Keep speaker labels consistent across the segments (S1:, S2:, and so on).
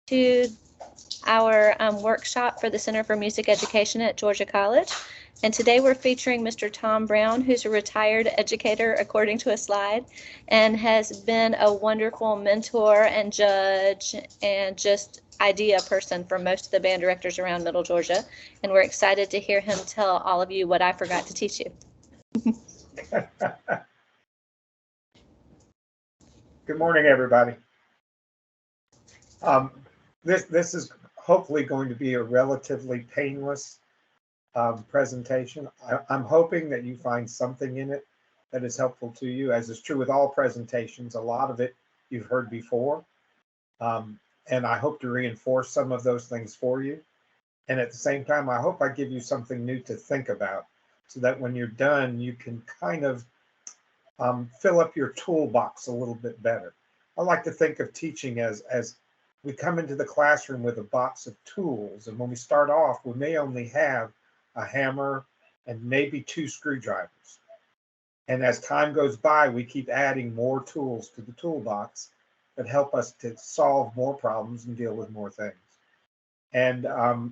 S1: to our workshop for the Center for Music Education at Georgia College. And today we're featuring Mr. Tom Brown, who's a retired educator, according to a slide, and has been a wonderful mentor and judge and just idea person for most of the band directors around Middle Georgia. And we're excited to hear him tell all of you what I forgot to teach you.
S2: Good morning, everybody. This is hopefully going to be a relatively painless presentation. I'm hoping that you find something in it that is helpful to you, as is true with all presentations. A lot of it you've heard before, and I hope to reinforce some of those things for you. And at the same time, I hope I give you something new to think about, so that when you're done, you can kind of fill up your toolbox a little bit better. I like to think of teaching as we come into the classroom with a box of tools, and when we start off, we may only have a hammer and maybe 2 screwdrivers. And as time goes by, we keep adding more tools to the toolbox that help us to solve more problems and deal with more things. And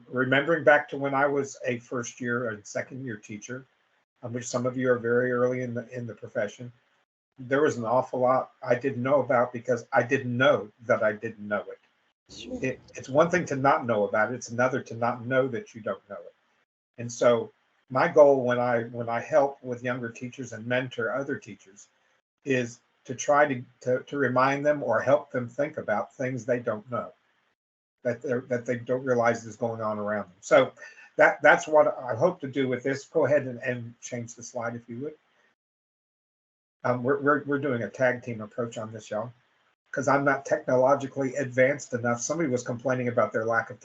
S2: remembering back to when I was a first year and second year teacher, which some of you are very early in the profession, there was an awful lot I didn't know about because I didn't know that I didn't know it. Sure. It's one thing to not know about it. It's another to not know that you don't know it. And so my goal when I help with younger teachers and mentor other teachers is to try to remind them or help them think about things they don't know, that they don't realize is going on around them. So that's what I hope to do with this. Go ahead and change the slide if you would. We're doing a tag team approach on this, y'all, because I'm not technologically advanced enough. Somebody was complaining about their lack of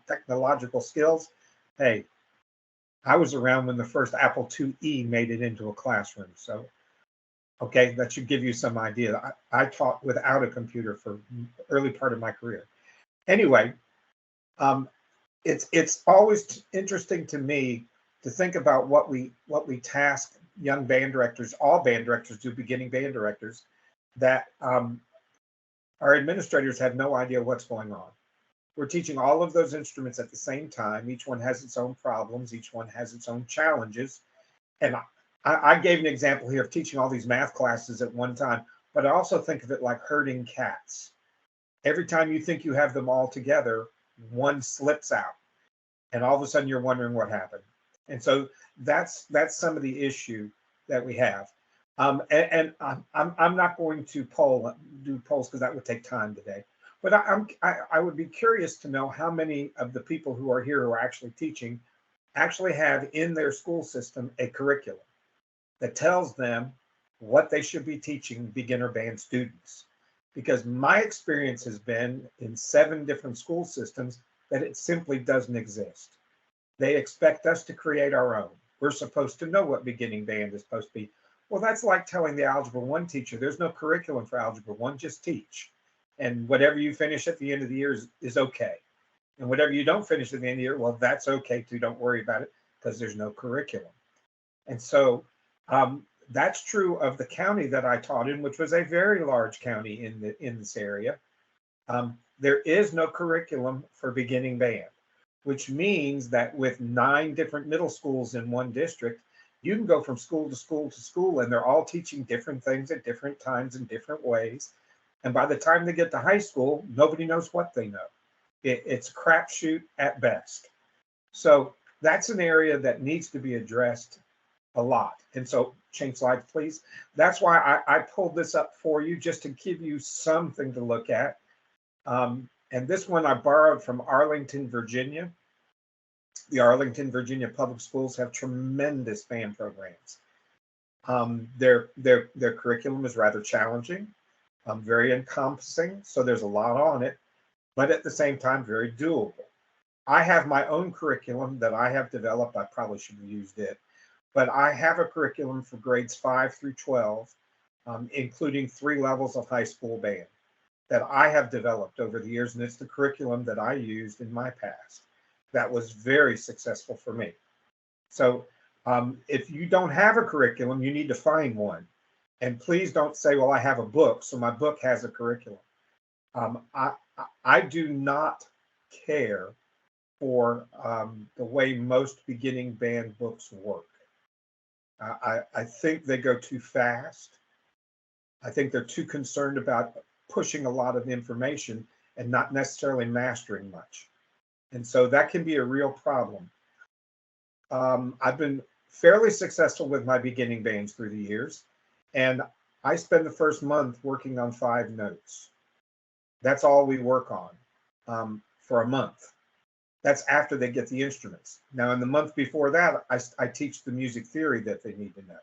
S2: technological skills. Hey, I was around when the first Apple IIe made it into a classroom. So, okay, that should give you some idea. I taught without a computer for the early part of my career. Anyway, it's always interesting to me to think about what we task young band directors, all band directors do, beginning band directors, that our administrators have no idea what's going on. We're teaching all of those instruments at the same time. Each one has its own problems. Each one has its own challenges. And I gave an example here of teaching all these math classes at one time, but I also think of it like herding cats. Every time you think you have them all together, one slips out, and all of a sudden you're wondering what happened. And so that's some of the issue that we have. I'm not going to do polls because that would take time today. But I would be curious to know how many of the people who are here who are actually teaching actually have in their school system a curriculum that tells them what they should be teaching beginner band students. Because my experience has been in 7 different school systems that it simply doesn't exist. They expect us to create our own. We're supposed to know what beginning band is supposed to be. Well, that's like telling the Algebra 1 teacher, there's no curriculum for Algebra 1, just teach. And whatever you finish at the end of the year is okay. And whatever you don't finish at the end of the year, well, that's okay too. Don't worry about it because there's no curriculum. And so that's true of the county that I taught in, which was a very large county in this area. There is no curriculum for beginning band, which means that with 9 different middle schools in one district, you can go from school to school to school, and they're all teaching different things at different times in different ways. And by the time they get to high school, nobody knows what they know. It's a crapshoot at best. So that's an area that needs to be addressed a lot. And so change slides, please. That's why I pulled this up for you, just to give you something to look at. And this one I borrowed from Arlington, Virginia. The Arlington, Virginia public schools have tremendous band programs. Their curriculum is rather challenging, very encompassing, so there's a lot on it, but at the same time, very doable. I have my own curriculum that I have developed. I probably should have used it, but I have a curriculum for grades 5 through 12, including 3 levels of high school band that I have developed over the years, and it's the curriculum that I used in my past. That was very successful for me. So if you don't have a curriculum, you need to find one. And please don't say, well, I have a book, so my book has a curriculum. I do not care for the way most beginning band books work. I think they go too fast. I think they're too concerned about pushing a lot of information and not necessarily mastering much. And so that can be a real problem. I've been fairly successful with my beginning bands through the years, and I spend the first month working on 5 notes. That's all we work on for a month. That's after they get the instruments. Now, in the month before that, I teach the music theory that they need to know.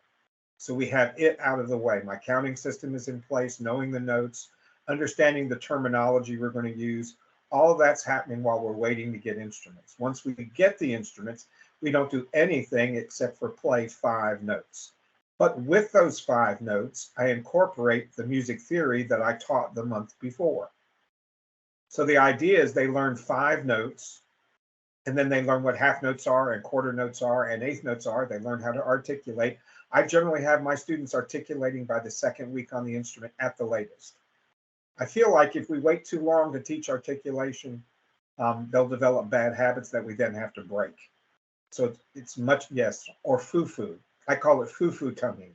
S2: So we have it out of the way. My counting system is in place, knowing the notes, understanding the terminology we're going to use. All of that's happening while we're waiting to get instruments. Once we get the instruments, we don't do anything except for play 5 notes. But with those 5 notes, I incorporate the music theory that I taught the month before. So the idea is they learn 5 notes, and then they learn what half notes are and quarter notes are and eighth notes are. They learn how to articulate. I generally have my students articulating by the second week on the instrument at the latest. I feel like if we wait too long to teach articulation, they'll develop bad habits that we then have to break. So it's much, yes, or foo-foo. I call it foo-foo tonguing.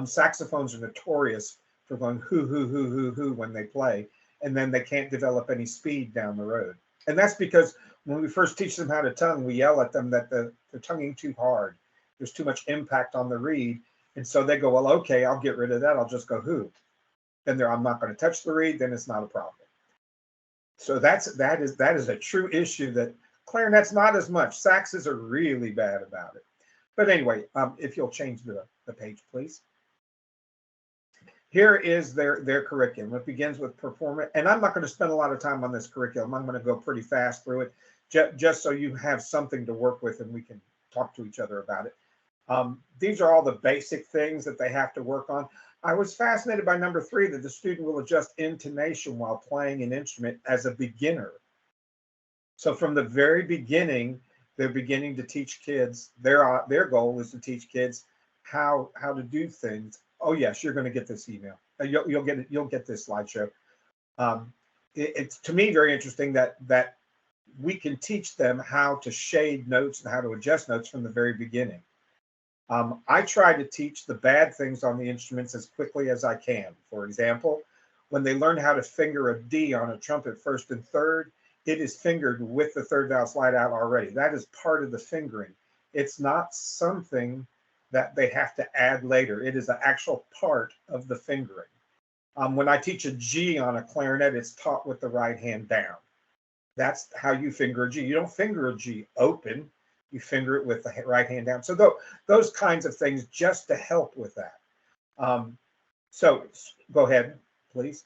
S2: Saxophones are notorious for going hoo when they play, and then they can't develop any speed down the road. And that's because when we first teach them how to tongue, we yell at them that they're tonguing too hard. There's too much impact on the reed. And so they go, well, okay, I'll get rid of that. I'll just go hoo. Then I'm not going to touch the reed. Then it's not a problem. So that is a true issue that clarinet's not as much. Saxes are really bad about it. But anyway, if you'll change the page, please. Here is their curriculum. It begins with performance, and I'm not going to spend a lot of time on this curriculum. I'm going to go pretty fast through it, just so you have something to work with and we can talk to each other about it. These are all the basic things that they have to work on. I was fascinated by number 3, that the student will adjust intonation while playing an instrument as a beginner. So from the very beginning, they're beginning to teach kids. Their goal is to teach kids how to do things. Oh yes, you're going to get this email. You'll get it. You'll get this slideshow. It's to me very interesting that we can teach them how to shade notes and how to adjust notes from the very beginning. I try to teach the bad things on the instruments as quickly as I can. For example, when they learn how to finger a D on a trumpet first and third, it is fingered with the third valve slide out already. That is part of the fingering. It's not something that they have to add later. It is an actual part of the fingering. When I teach a G on a clarinet, it's taught with the right hand down. That's how you finger a G. You don't finger a G open. You finger it with the right hand down. So those kinds of things just to help with that. So go ahead, please.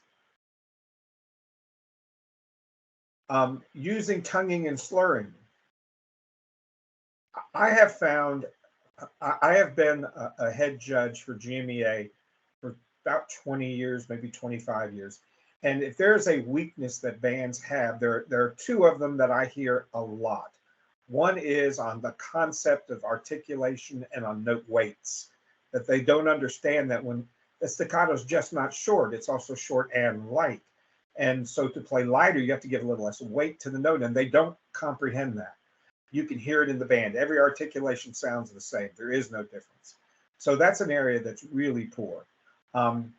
S2: Using tonguing and slurring. I have found, I have been a head judge for GMEA for about 20 years, maybe 25 years. And if there's a weakness that bands have, there are 2 of them that I hear a lot. One is on the concept of articulation and on note weights, that they don't understand that when the staccato is just not short, it's also short and light. And so to play lighter, you have to give a little less weight to the note, and they don't comprehend that. You can hear it in the band. Every articulation sounds the same. There is no difference. So that's an area that's really poor. And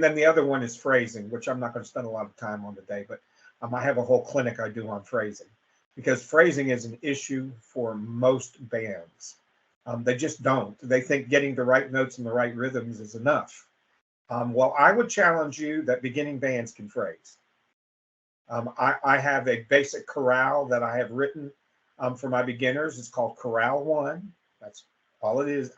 S2: then the other one is phrasing, which I'm not going to spend a lot of time on today, but I have a whole clinic I do on phrasing, because phrasing is an issue for most bands. They just don't. They think getting the right notes and the right rhythms is enough. Well, I would challenge you that beginning bands can phrase. I have a basic chorale that I have written for my beginners. It's called Chorale 1. That's all it is.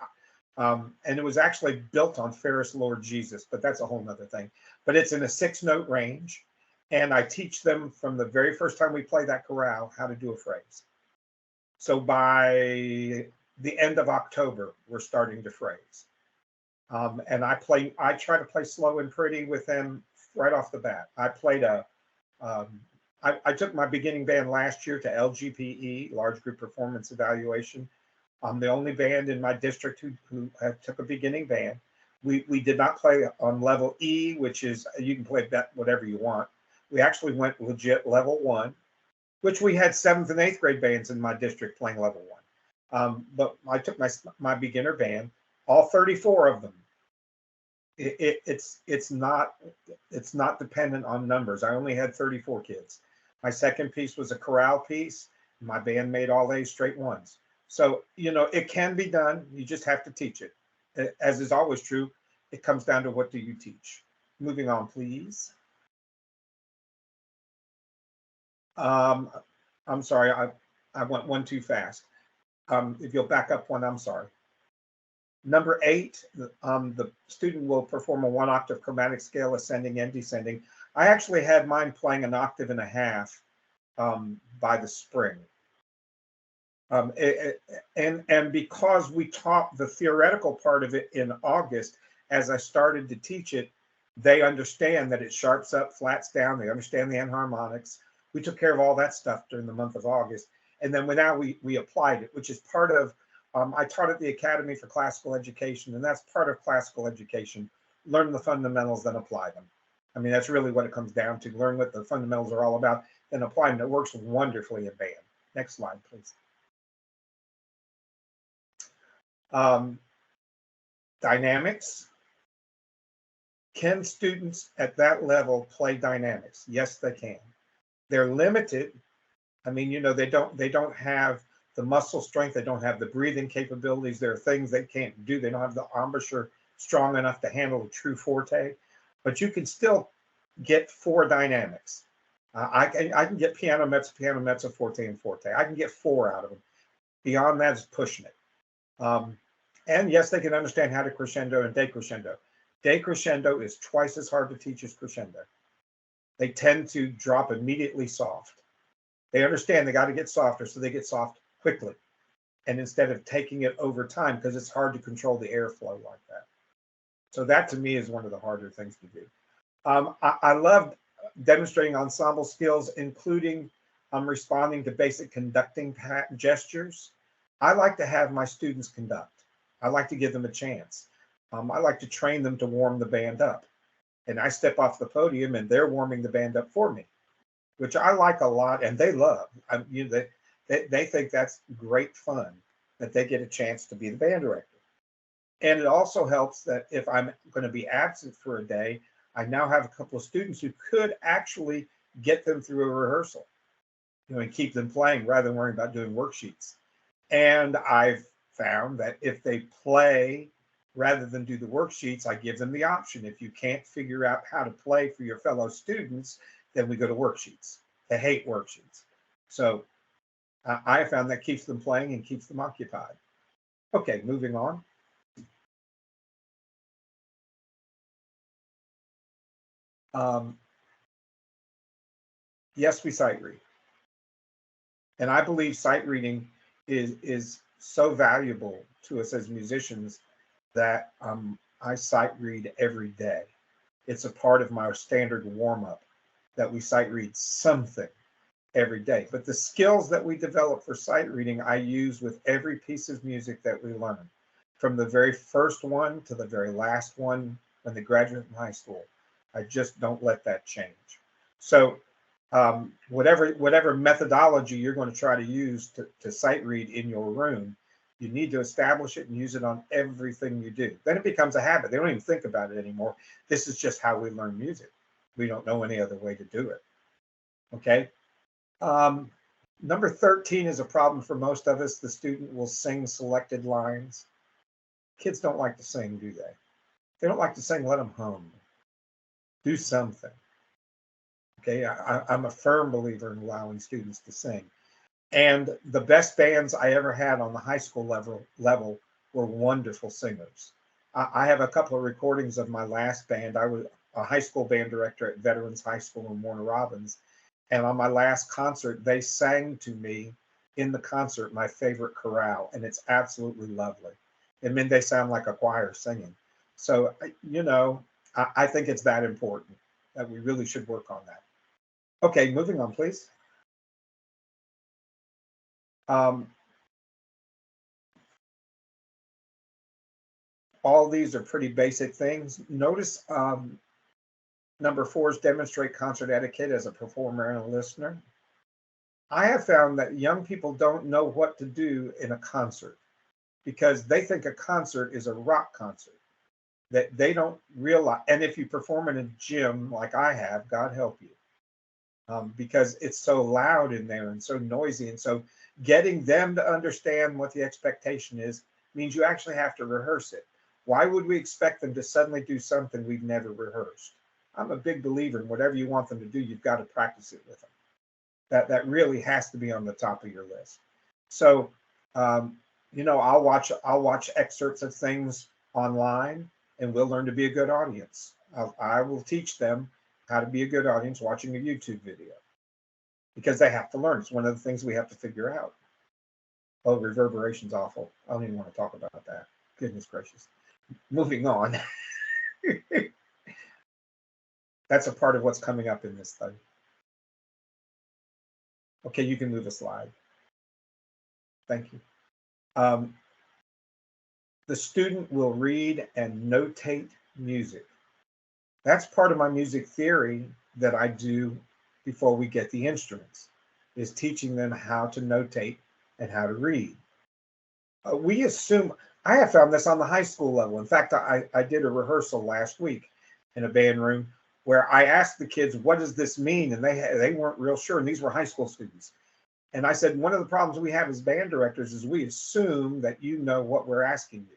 S2: And it was actually built on Ferris Lord Jesus, but that's a whole nother thing. But it's in a 6-note range. And I teach them from the very first time we play that chorale how to do a phrase. So by the end of October, we're starting to phrase. And I try to play slow and pretty with them right off the bat. I took my beginning band last year to LGPE, Large Group Performance Evaluation. I'm the only band in my district who took a beginning band. We did not play on level E, which is, you can play that whatever you want. We actually went legit level one, which we had 7th and 8th grade bands in my district playing level one. But I took my beginner band, all 34 of them. It's not dependent on numbers. I only had 34 kids. My second piece was a chorale piece. My band made all A's straight ones. So, it can be done. You just have to teach it. As is always true, it comes down to what do you teach. Moving on, please. I'm sorry, I went one too fast. If you'll back up one, I'm sorry. Number 8, the student will perform a 1-octave chromatic scale, ascending and descending. I actually had mine playing an octave and a half by the spring. And because we taught the theoretical part of it in August, as I started to teach it, they understand that it sharps up, flats down. They understand the enharmonics. We took care of all that stuff during the month of August. And then now we applied it, which is part of, I taught at the Academy for Classical Education, and that's part of classical education. Learn the fundamentals, then apply them. I mean, that's really what it comes down to. Learn what the fundamentals are all about, then apply them. It works wonderfully in band. Next slide, please. Dynamics. Can students at that level play dynamics? Yes, they can. They're limited. I mean, they don't have the muscle strength. They don't have the breathing capabilities. There are things they can't do. They don't have the embouchure strong enough to handle a true forte. But you can still get 4 dynamics. I can get piano mezzo, forte, and forte. I can get 4 out of them. Beyond that is pushing it. And yes, they can understand how to crescendo and decrescendo. Decrescendo is twice as hard to teach as crescendo. They tend to drop immediately soft. They understand they got to get softer, so they get soft quickly. And instead of taking it over time, because it's hard to control the airflow like that. So that to me is one of the harder things to do. I loved demonstrating ensemble skills, including responding to basic conducting gestures. I like to have my students conduct. I like to give them a chance. I like to train them to warm the band up. And I step off the podium and they're warming the band up for me, which I like a lot and they love. They think that's great fun, that they get a chance to be the band director. And it also helps that if I'm going to be absent for a day, I now have a couple of students who could actually get them through a rehearsal, and keep them playing rather than worrying about doing worksheets. And I've found that if they play rather than do the worksheets, I give them the option. If you can't figure out how to play for your fellow students, then we go to worksheets. They hate worksheets. So I found that keeps them playing and keeps them occupied. Okay, moving on. Yes, we sight read. And I believe sight reading is so valuable to us as musicians that I sight read every day. It's a part of my standard warm-up that we sight read something every day. But the skills that we develop for sight reading, I use with every piece of music that we learn, from the very first one to the very last one when they graduate from high school. I just don't let that change. So whatever methodology you're going to try to use to sight read in your room, you need to establish it and use it on everything you do. Then it becomes a habit. They don't even think about it anymore. This is just how we learn music. We don't know any other way to do it. Okay. Number 13 is a problem for most of us. The student will sing selected lines. Kids don't like to sing, do they? They don't like to sing, let them hum. Do something. Okay, I'm a firm believer in allowing students to sing. And the best bands I ever had on the high school level were wonderful singers. I have a couple of recordings of my last band. I was a high school band director at Veterans High School in Warner Robins. And on my last concert, they sang to me in the concert my favorite chorale, and it's absolutely lovely. I mean, they sound like a choir singing. So, I think it's that important that we really should work on that. Okay, moving on, please. All these are pretty basic things. Notice Number 4 is demonstrate concert etiquette as a performer and a listener. I have found that young people don't know what to do in a concert because they think a concert is a rock concert, that they don't realize. And if you perform in a gym like I have, God help you, because it's so loud in there and so noisy. And so getting them to understand what the expectation is means you actually have to rehearse it. Why would we expect them to suddenly do something we've never rehearsed? I'm a big believer in whatever you want them to do, you've got to practice it with them. That really has to be on the top of your list. So, I'll watch excerpts of things online, and we'll learn to be a good audience. I will teach them how to be a good audience watching a YouTube video because they have to learn. It's one of the things we have to figure out. Oh, reverberation's awful. I don't even want to talk about that. Goodness gracious. Moving on. That's a part of what's coming up in this study. Okay, you can move a slide. Thank you. The student will read and notate music. That's part of my music theory that I do before we get the instruments, is teaching them how to notate and how to read. We assume, I have found this on the high school level. In fact, I did a rehearsal last week in a band room where I asked the kids, what does this mean? And they weren't real sure. And these were high school students. And I said, one of the problems we have as band directors is we assume that you know what we're asking you.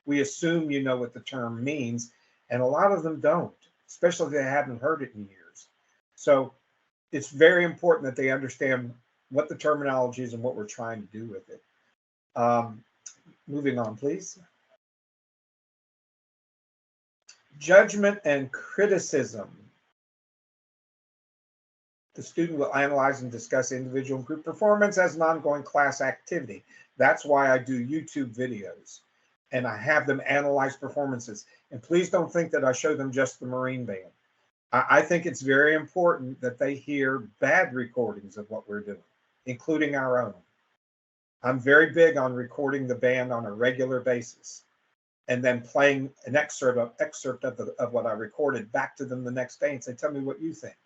S2: We assume you know what the term means. And a lot of them don't, especially if they haven't heard it in years. So it's very important that they understand what the terminology is and what we're trying to do with it. Moving on, please. Judgment and criticism. The student will analyze and discuss individual and group performance as an ongoing class activity. That's why I do YouTube videos and I have them analyze performances. And please don't think that I show them just the Marine Band. I think it's very important that they hear bad recordings of what we're doing, including our own. I'm very big on recording the band on a regular basis and then playing an excerpt of what I recorded back to them the next day and say, tell me what you think.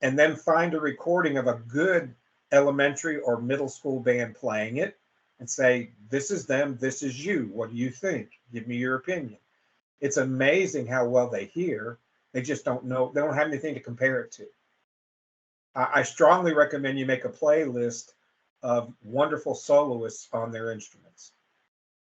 S2: And then find a recording of a good elementary or middle school band playing it and say, this is them, this is you. What do you think? Give me your opinion. It's amazing how well they hear. They just don't know. They don't have anything to compare it to. I strongly recommend you make a playlist of wonderful soloists on their instruments,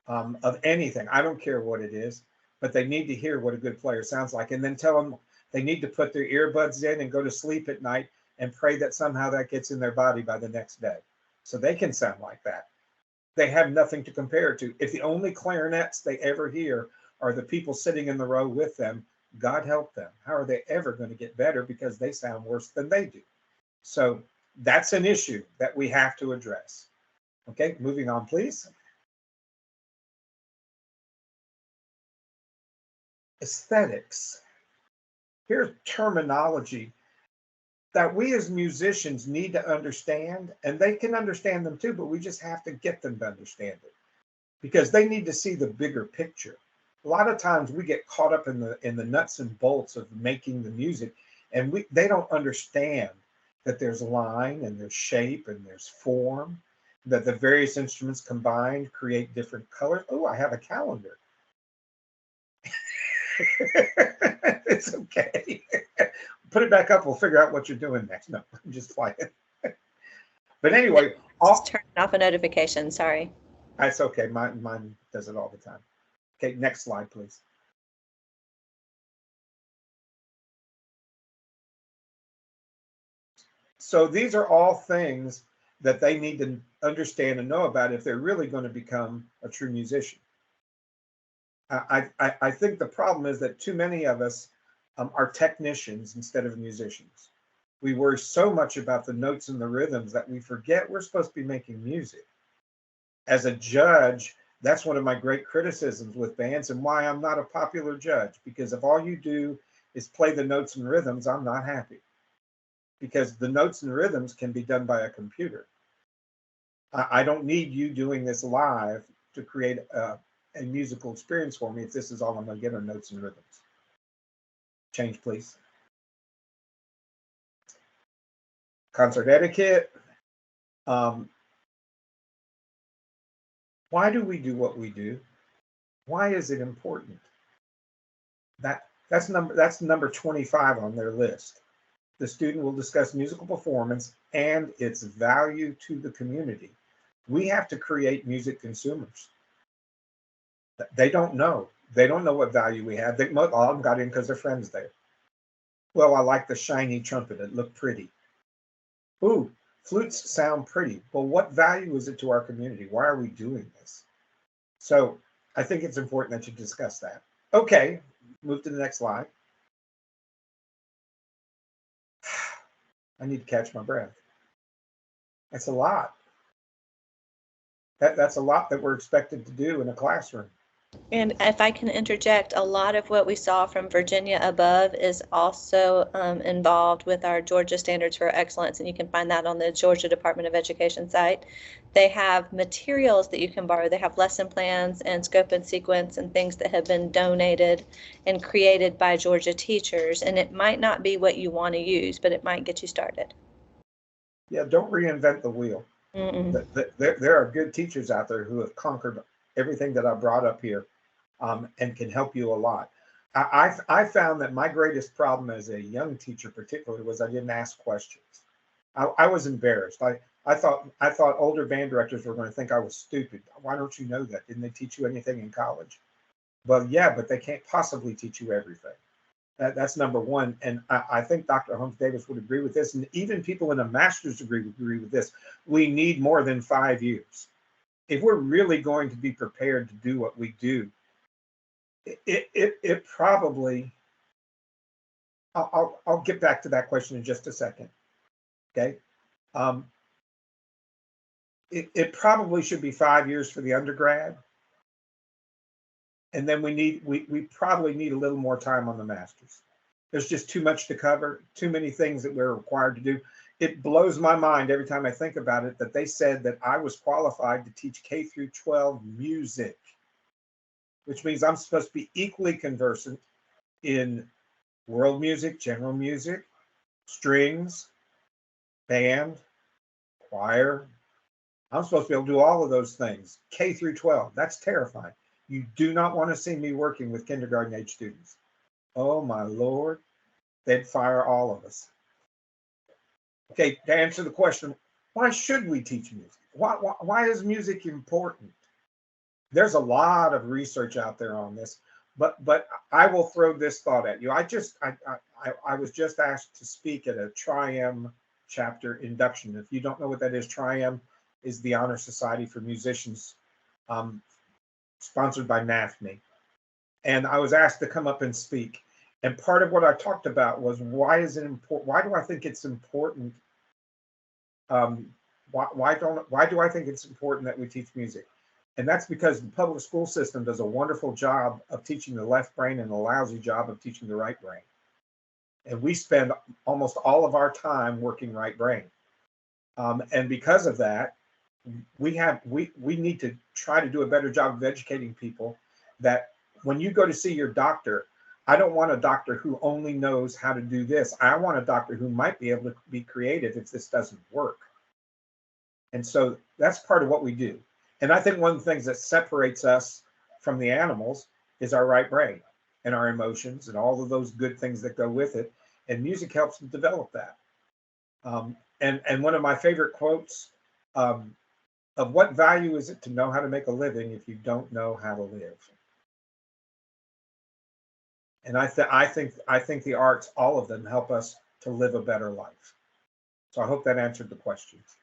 S2: of anything. I don't care what it is, but they need to hear what a good player sounds like. And then tell them they need to put their earbuds in and go to sleep at night and pray that somehow that gets in their body by the next day so they can sound like that. They have nothing to compare it to. If the only clarinets they ever hear are the people sitting in the row with them, God help them. How are they ever going to get better because they sound worse than they do? So that's an issue that we have to address. Okay, moving on, please. Aesthetics. Here's terminology that we as musicians need to understand, and they can understand them too, but we just have to get them to understand it because they need to see the bigger picture. A lot of times we get caught up in the nuts and bolts of making the music, and they don't understand that there's line and there's shape and there's form, that the various instruments combined create different colors. Oh, I have a calendar. It's okay. Put it back up. We'll figure out what you're doing next. No, I'm just playing. But anyway,
S1: just turning off a notification. Sorry.
S2: That's okay. Mine does it all the time. Okay, next slide, please. So these are all things that they need to understand and know about if they're really going to become a true musician. I think the problem is that too many of us are technicians instead of musicians. We worry so much about the notes and the rhythms that we forget we're supposed to be making music. As a judge, that's one of my great criticisms with bands and why I'm not a popular judge, because if all you do is play the notes and rhythms, I'm not happy, because the notes and rhythms can be done by a computer. I don't need you doing this live to create a musical experience for me if this is all I'm going to get are notes and rhythms. Change, please. concert etiquette. Why do we do what we do? Why is it important? That's number 25 on their list. The student will discuss musical performance and its value to the community. We have to create music consumers. They don't know. They don't know what value we have. All of them got in because their friends there. Well, I like the shiny trumpet. It looked pretty. Ooh, flutes sound pretty. Well, what value is it to our community? Why are we doing this? So I think it's important that you discuss that. Okay, move to the next slide. I need to catch my breath. That's a lot. That's a lot that we're expected to do in a classroom.
S1: And if I can interject, a lot of what we saw from Virginia above is also involved with our Georgia Standards for Excellence, and you can find that on the Georgia Department of Education site. They have materials that you can borrow. They have lesson plans and scope and sequence and things that have been donated and created by Georgia teachers, and it might not be what you want to use, but it might get you started.
S2: Yeah, don't reinvent the wheel. There are good teachers out there who have conquered everything that I brought up here, and can help you a lot. I found that my greatest problem as a young teacher, particularly, was I didn't ask questions. I was embarrassed. I thought older band directors were going to think I was stupid. Why don't you know that? Didn't they teach you anything in college? Well, yeah, but they can't possibly teach you everything. That's number one. And I think Dr. Holmes-Davis would agree with this. And even people in a master's degree would agree with this. We need more than 5 years. If we're really going to be prepared to do what we do, it probably, I'll get back to that question in just a second. Okay. It probably should be 5 years for the undergrad. And then we probably need a little more time on the master's. There's just too much to cover, too many things that we're required to do. It blows my mind every time I think about it that they said that I was qualified to teach K through 12 music, which means I'm supposed to be equally conversant in world music, general music, strings, band, choir. I'm supposed to be able to do all of those things, K through 12. That's terrifying. You do not want to see me working with kindergarten age students. Oh my Lord, they'd fire all of us. Okay, to answer the question, why should we teach music? Why is music important? There's a lot of research out there on this, but I will throw this thought at you. I was just asked to speak at a Tri-M chapter induction. If you don't know what that is, Tri-M is the Honor Society for Musicians, sponsored by NAFME. And I was asked to come up and speak. And part of what I talked about was why is it important? Why do I think it's important? Why do I think it's important that we teach music? And that's because the public school system does a wonderful job of teaching the left brain and a lousy job of teaching the right brain. And we spend almost all of our time working right brain. And because of that, we need to try to do a better job of educating people that when you go to see your doctor, I don't want a doctor who only knows how to do this. I want a doctor who might be able to be creative if this doesn't work. And so that's part of what we do. And I think one of the things that separates us from the animals is our right brain and our emotions and all of those good things that go with it. And music helps to develop that. And one of my favorite quotes of what value is it to know how to make a living if you don't know how to live? And I think the arts, all of them, help us to live a better life. So I hope that answered the questions.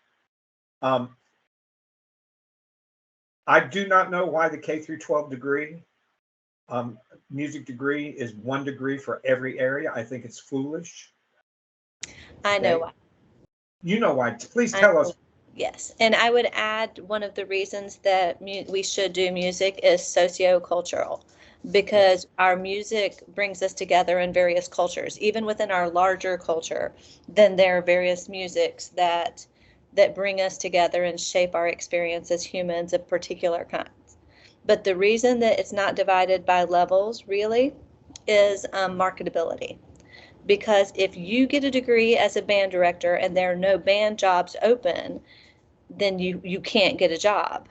S2: I do not know why the K through 12 degree, music degree, is 1 degree for every area. I think it's foolish.
S1: I know why.
S2: You know why. Please tell us.
S1: Yes, and I would add one of the reasons that we should do music is sociocultural, because our music brings us together in various cultures. Even within our larger culture, then there are various musics that bring us together and shape our experience as humans of particular kinds. But the reason that it's not divided by levels really is marketability. because if you get a degree as a band director and there are no band jobs open, then you can't get a job.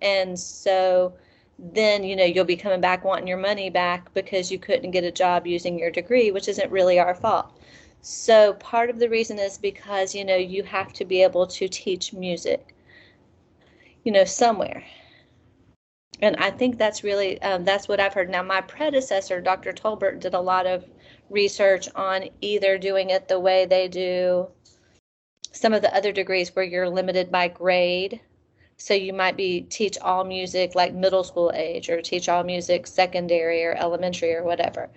S1: And so then, you'll be coming back wanting your money back because you couldn't get a job using your degree, which isn't really our fault. So part of the reason is because, you have to be able to teach music, somewhere. And I think that's really, that's what I've heard. Now, my predecessor, Dr. Tolbert, did a lot of research on either doing it the way they do some of the other degrees where you're limited by grade. So you might be teach all music like middle school age, or teach all music secondary or elementary or whatever.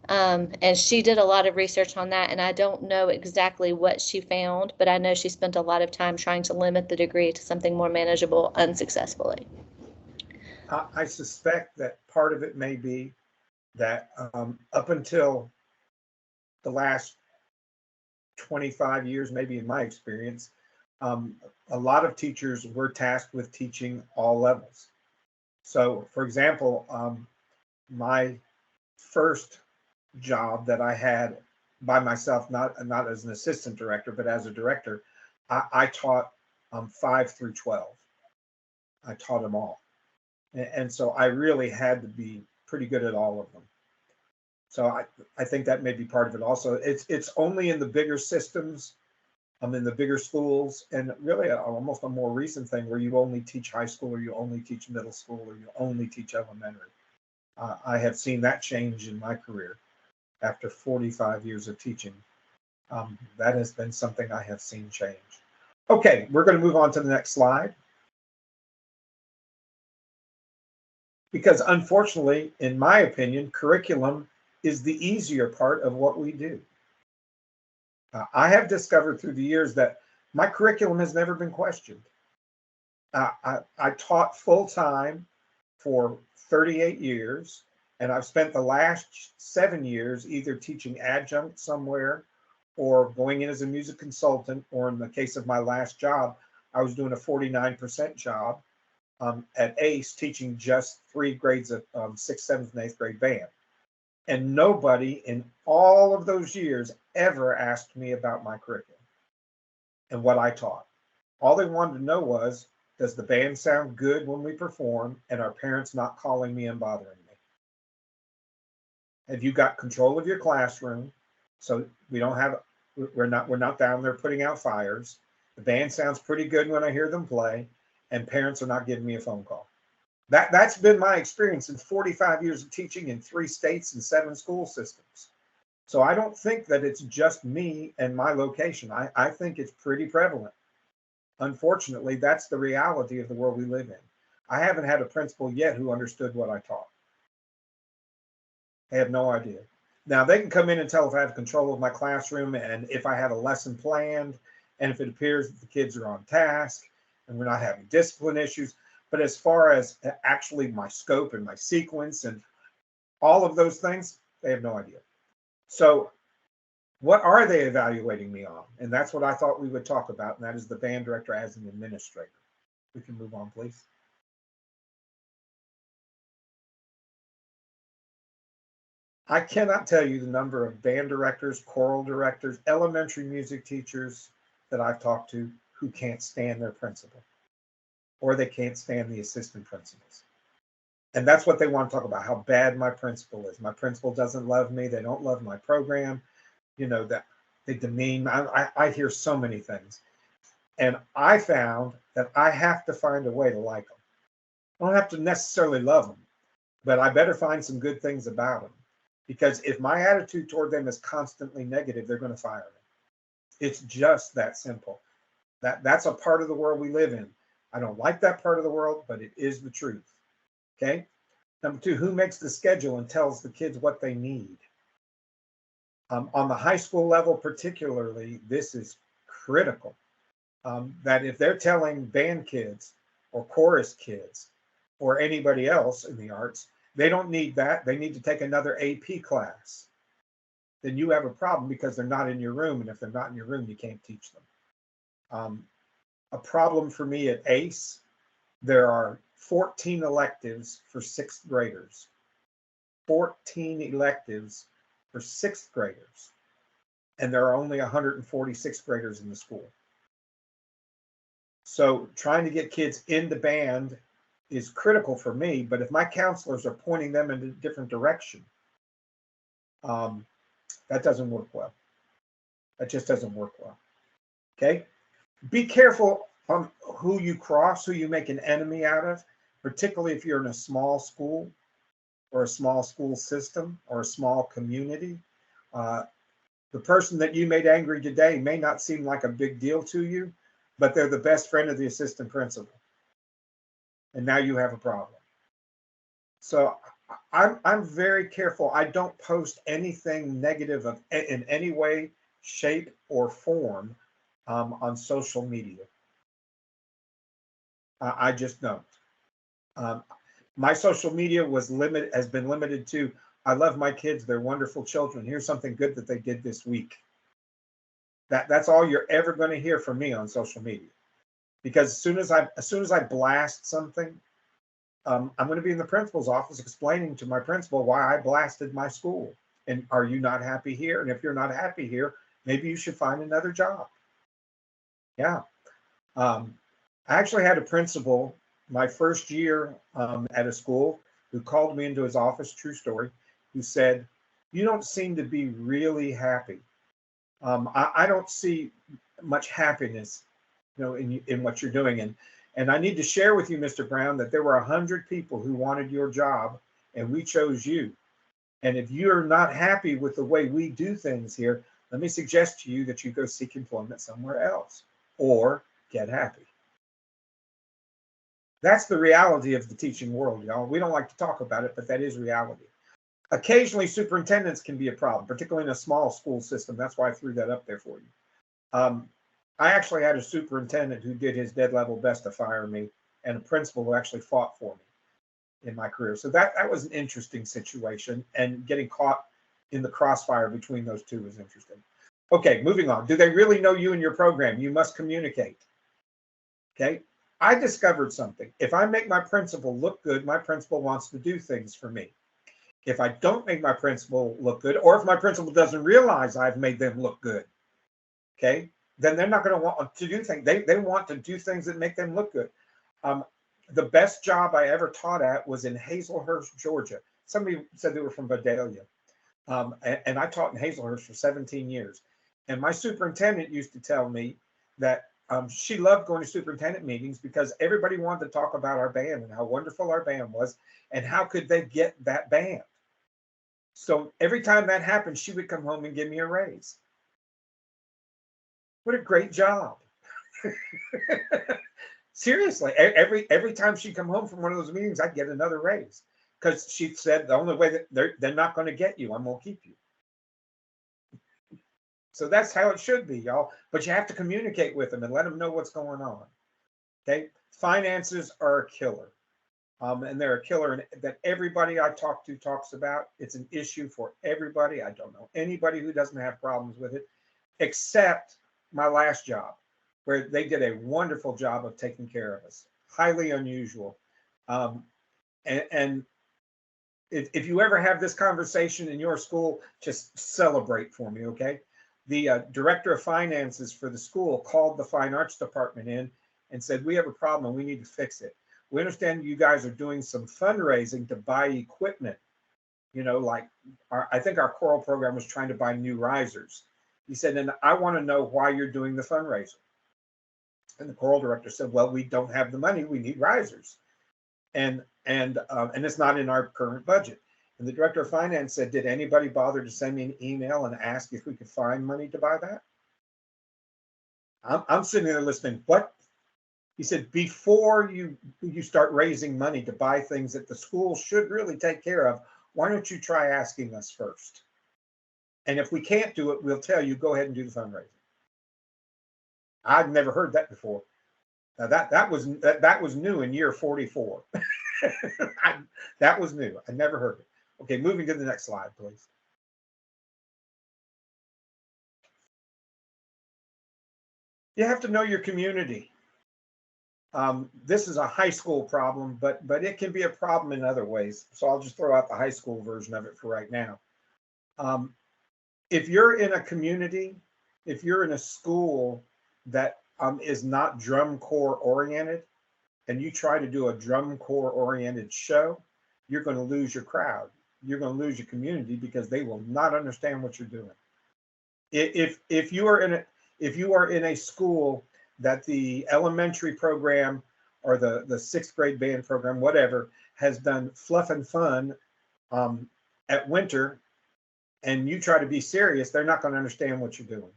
S1: And she did a lot of research on that, and I don't know exactly what she found, but I know she spent a lot of time trying to limit the degree to something more manageable unsuccessfully.
S2: I suspect that part of it may be that up until the last 25 years, maybe in my experience, a lot of teachers were tasked with teaching all levels. So, for example, my first job that I had by myself, not as an assistant director, but as a director, I taught 5 through 12. I taught them all. And so I really had to be pretty good at all of them. So I think that may be part of it also. It's only in the bigger systems, in the bigger schools, and really almost a more recent thing where you only teach high school, or you only teach middle school, or you only teach elementary. I have seen that change in my career after 45 years of teaching. That has been something I have seen change. Okay, we're going to move on to the next slide. Because unfortunately, in my opinion, curriculum is the easier part of what we do. I have discovered through the years that my curriculum has never been questioned. I taught full-time for 38 years, and I've spent the last 7 years either teaching adjunct somewhere or going in as a music consultant, or in the case of my last job, I was doing a 49% job at ACE, teaching just 3 grades of 6th, 7th, and 8th grade band. And nobody in all of those years ever asked me about my curriculum and what I taught. All they wanted to know was, does the band sound good when we perform, and are parents not calling me and bothering me? Have you got control of your classroom? So we're not down there putting out fires. The band sounds pretty good when I hear them play, and parents are not giving me a phone call. That's been my experience in 45 years of teaching in 3 states and 7 school systems. So I don't think that it's just me and my location. I think it's pretty prevalent. Unfortunately, that's the reality of the world we live in. I haven't had a principal yet who understood what I taught. I have no idea. Now, they can come in and tell if I have control of my classroom, and if I have a lesson planned, and if it appears that the kids are on task and we're not having discipline issues. But as far as actually my scope and my sequence and all of those things, they have no idea. So what are they evaluating me on? And that's what I thought we would talk about, and that is the band director as an administrator. We can move on, please. I cannot tell you the number of band directors, choral directors, elementary music teachers that I've talked to who can't stand their principal, or they can't stand the assistant principals. And that's what they want to talk about, how bad my principal is. My principal doesn't love me. They don't love my program. That they demean. I hear so many things. And I found that I have to find a way to like them. I don't have to necessarily love them, but I better find some good things about them. Because if my attitude toward them is constantly negative, they're going to fire me. It's just that simple. That's a part of the world we live in. I don't like that part of the world, but it is the truth. Okay. Number 2, who makes the schedule and tells the kids what they need? On the high school level, particularly, this is critical. That if they're telling band kids or chorus kids or anybody else in the arts, they don't need that. They need to take another AP class. Then you have a problem because they're not in your room. And if they're not in your room, you can't teach them. A problem for me at ACE, there are 14 electives for 6th graders. 14 electives for 6th graders. and there are only 146 graders in the school. So trying to get kids into band is critical for me, but if my counselors are pointing them in a different direction, that doesn't work well. That just doesn't work well. Okay? Be careful on who you cross, who you make an enemy out of, particularly if you're in a small school or a small school system or a small community. The person that you made angry today may not seem like a big deal to you, but they're the best friend of the assistant principal. And now you have a problem. So I'm very careful. I don't post anything negative in any way, shape, or form on social media. I just don't. My social media has been limited to, I love my kids, they're wonderful children. Here's something good that they did this week. That's all you're ever going to hear from me on social media. Because as soon as I blast something, I'm going to be in the principal's office explaining to my principal why I blasted my school. And are you not happy here? And if you're not happy here, maybe you should find another job. Yeah. I actually had a principal my first year at a school who called me into his office, true story, who said, "You don't seem to be really happy. I don't see much happiness, in what you're doing. And I need to share with you, Mr. Brown, that there were 100 people who wanted your job, and we chose you. And if you're not happy with the way we do things here, let me suggest to you that you go seek employment somewhere else or get happy." That's the reality of the teaching world, y'all. We don't like to talk about it, but that is reality. Occasionally, superintendents can be a problem, particularly in a small school system. That's why I threw that up there for you. I actually had a superintendent who did his dead level best to fire me, and a principal who actually fought for me in my career. So that was an interesting situation, and getting caught in the crossfire between those two was interesting. Okay, moving on. Do they really know you and your program? You must communicate. Okay. I discovered something. If I make my principal look good, my principal wants to do things for me. If I don't make my principal look good, or if my principal doesn't realize I've made them look good, okay, then they're not going to want to do things. They want to do things that make them look good. The best job I ever taught at was in Hazelhurst, Georgia. Somebody said they were from Vidalia. And I taught in Hazelhurst for 17 years. And my superintendent used to tell me that she loved going to superintendent meetings because everybody wanted to talk about our band and how wonderful our band was and how could they get that band. So every time that happened, she would come home and give me a raise. What a great job. Seriously, every time she'd come home from one of those meetings, I'd get another raise because she said the only way that they're not going to get you, I'm going to keep you. So that's how it should be, y'all. But you have to communicate with them and let them know what's going on. Okay, finances are a killer, and they're a killer that everybody I talk to talks about. It's an issue for everybody. I don't know anybody who doesn't have problems with it, except my last job, where they did a wonderful job of taking care of us. Highly unusual. And if you ever have this conversation in your school, just celebrate for me, okay? The director of finances for the school called the fine arts department in and said, "We have a problem and we need to fix it. We understand you guys are doing some fundraising to buy equipment. Like I think our choral program was trying to buy new risers." He said, "And I want to know why you're doing the fundraiser." And the choral director said, "Well, we don't have the money. We need risers. And it's not in our current budget." And the director of finance said, "Did anybody bother to send me an email and ask if we could find money to buy that?" I'm sitting there listening. What? He said, "Before you start raising money to buy things that the school should really take care of, why don't you try asking us first? And if we can't do it, we'll tell you, go ahead and do the fundraising." I've never heard that before. Now that was new in year 44. That was new. I never heard it. Okay, moving to the next slide, please. You have to know your community. This is a high school problem, but it can be a problem in other ways. So I'll just throw out the high school version of it for right now. if you're in a community, if you're in a school that is not drum corps oriented, and you try to do a drum corps oriented show, you're going to lose your crowd. You're going to lose your community because they will not understand what you're doing. If you are in a school that the elementary program or the sixth grade band program, whatever, has done fluff and fun at winter, and you try to be serious, they're not going to understand what you're doing.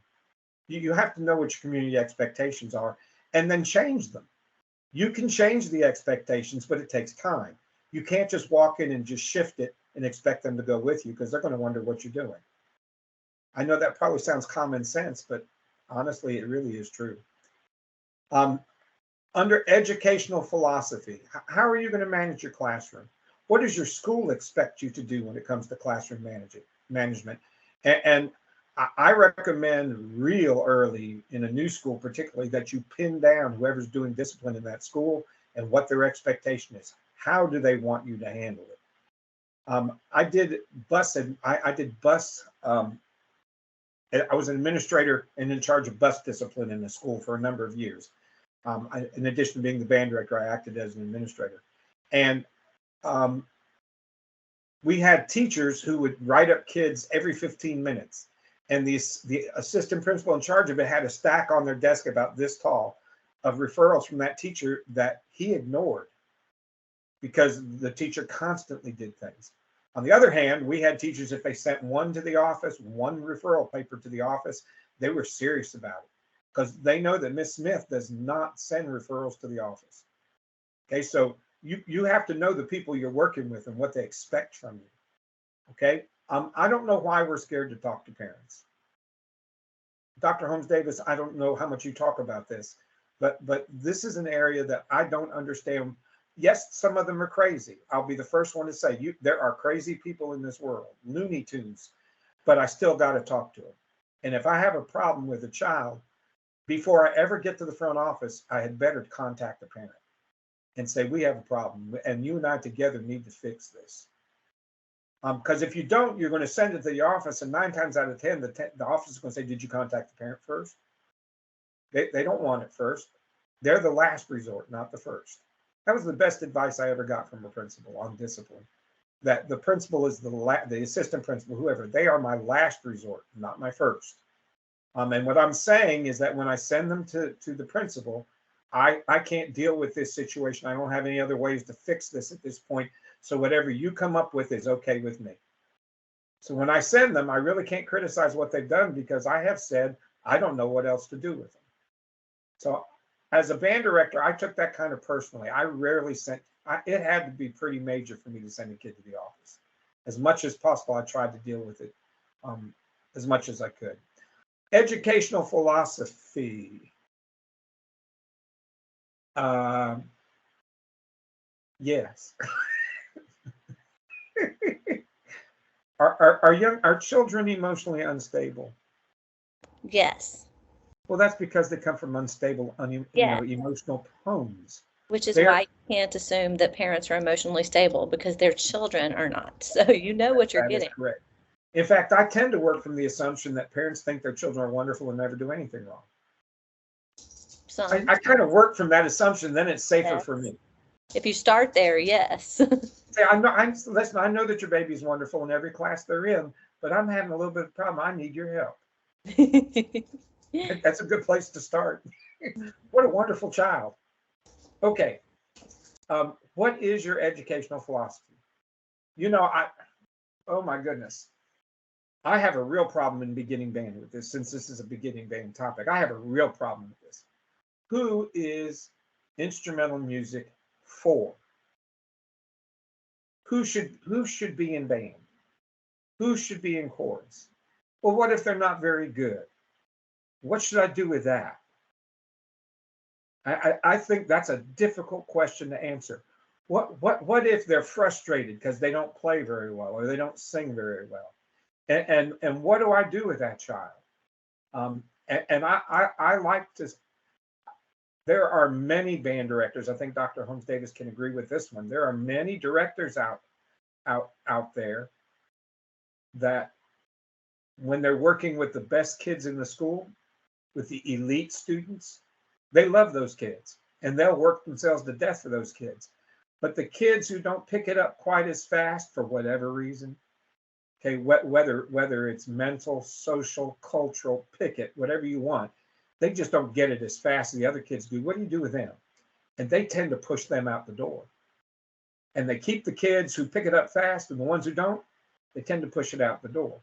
S2: You have to know what your community expectations are and then change them. You can change the expectations, but it takes time. You can't just walk in and just shift it and expect them to go with you, because they're going to wonder what you're doing. I know that probably sounds common sense, but honestly, it really is true. Under educational philosophy, how are you going to manage your classroom? What does your school expect you to do when it comes to classroom management? And I recommend real early in a new school, particularly, that you pin down whoever's doing discipline in that school and what their expectation is. How do they want you to handle it? I did bus. I was an administrator and in charge of bus discipline in the school for a number of years. In addition to being the band director, I acted as an administrator. And we had teachers who would write up kids every 15 minutes. And the assistant principal in charge of it had a stack on their desk about this tall of referrals from that teacher that he ignored because the teacher constantly did things. On the other hand, we had teachers, if they sent one to the office, one referral paper to the office, they were serious about it because they know that Miss Smith does not send referrals to the office. Okay, so you have to know the people you're working with and what they expect from you. Okay, I don't know why we're scared to talk to parents. Dr. Holmes-Davis, I don't know how much you talk about this, but this is an area that I don't understand. Yes, some of them are crazy. I'll be the first one to say there are crazy people in this world, Looney Tunes, but I still got to talk to them. And if I have a problem with a child, before I ever get to the front office, I had better contact the parent and say, we have a problem, and you and I together need to fix this. Because if you don't, you're going to send it to the office, and 9 times out of 10, the office is going to say, did you contact the parent first? They don't want it first. They're the last resort, not the first. That was the best advice I ever got from a principal on discipline. That the principal is the assistant principal, whoever, they are my last resort, not my first. And what I'm saying is that when I send them to the principal, I can't deal with this situation. I don't have any other ways to fix this at this point. So whatever you come up with is okay with me. So when I send them, I really can't criticize what they've done because I have said I don't know what else to do with them. So as a band director, I took that kind of personally. I rarely sent, it had to be pretty major for me to send a kid to the office. As much as possible, I tried to deal with it as much as I could. Educational philosophy. Yes. Are children emotionally unstable?
S1: Yes.
S2: Well, that's because they come from unstable, emotional homes.
S1: Which is why you can't assume that parents are emotionally stable because their children are not. So you know what you're getting.
S2: That is correct. In fact, I tend to work from the assumption that parents think their children are wonderful and never do anything wrong. I kind of work from that assumption, then it's safer for me.
S1: If you start there, yes.
S2: Say, listen, I know that your baby's wonderful in every class they're in, but I'm having a little bit of a problem. I need your help. That's a good place to start. What a wonderful child. Okay. What is your educational philosophy? Oh my goodness. I have a real problem in beginning band with this, since this is a beginning band topic. I have a real problem with this. Who is instrumental music for? Who should be in band? Who should be in chorus? Well, what if they're not very good? What should I do with that? I think that's a difficult question to answer. What if they're frustrated because they don't play very well or they don't sing very well? And what do I do with that child? And I like to. There are many band directors. I think Dr. Holmes-Davis can agree with this one. There are many directors out there that when they're working with the best kids in the school, with the elite students, they love those kids and they'll work themselves to death for those kids. But the kids who don't pick it up quite as fast for whatever reason, okay, whether it's mental, social, cultural, pick it, whatever you want, they just don't get it as fast as the other kids do. What do you do with them? And they tend to push them out the door. And they keep the kids who pick it up fast, and the ones who don't, they tend to push it out the door.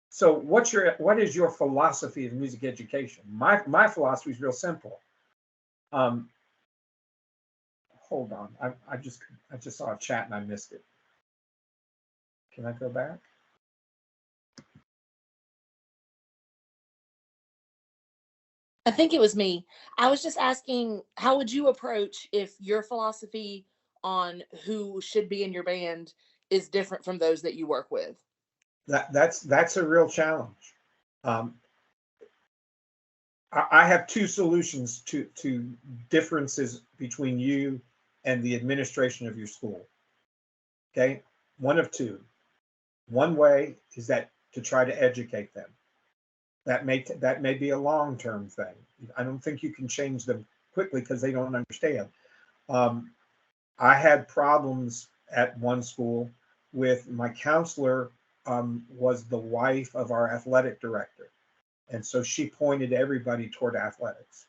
S2: So what is your philosophy of music education? My philosophy is real simple. Hold on, I just saw a chat and I missed it. Can I go back?
S3: I think it was me. I was just asking, how would you approach if your philosophy on who should be in your band is different from those that you work with?
S2: That's a real challenge. I have two solutions to differences between you and the administration of your school. Okay, one of two. One way is that to try to educate them. That may be a long-term thing. I don't think you can change them quickly because they don't understand. I had problems at one school with my counselor was the wife of our athletic director. And so she pointed everybody toward athletics.